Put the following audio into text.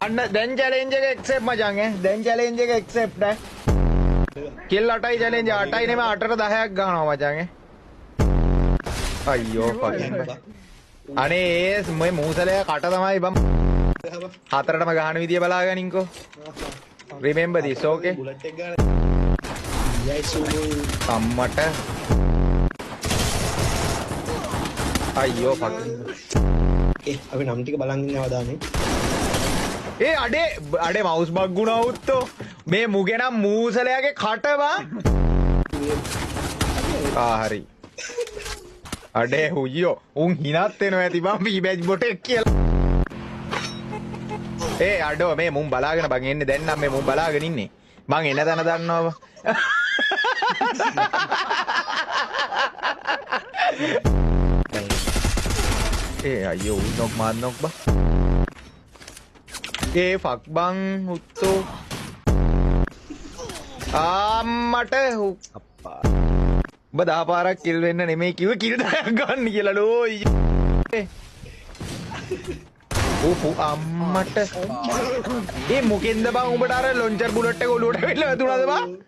අන්න දැන් චැලෙන්ජ් එක එක්සෙප්ට් මචං දැන් චැලෙන්ජ් එක එක්සෙප්ට් කිල් 8යි චැලෙන්ජ් 8යි නෙමෙයි 8ට 10ක් ගන්නවා මචං අයියෝ ෆකින් අනේ මේ මූසලය කට තමයි බම් 4ටම ගහන විදිය බලාගනින්කෝ remember this okay බුලට් එක ගන්න අම්මට අයියෝ ෆකින් අපි නම් ටික බලන් ඉන්නවා දාන්නේ ඒ අඩේ මවුස් බග් වුණා උත්තෝ මේ මුගෙනම් මූසලයාගේ කටවා හරි අඩේ හුයියෝ උන් හිනත් වෙනවා ඇති බම් පීබැජ් බොටෙක් කියලා ඒ අඩෝ මේ මුන් බලාගෙන බං එන්නේ දැන් නම් මේ මුන් බලාගෙන ඉන්නේ මං එන දන දන්නවව ඒ අයියෝ උන්නොක් මාන්නොක් බා ඒ ෆක් බං උත්තෝ ආම්මට අප්පා ඔබ 10 පාරක් කිල් වෙන්න නෙමෙයි කිව්ව කිල් 10ක් ගන්න කියලා ලෝයි ඕපු අම්මට ඒ මොකෙන්ද බං උඹට අර ලොන්චර් බුලට් එක ඔලුවට වෙලා වැදුනද බං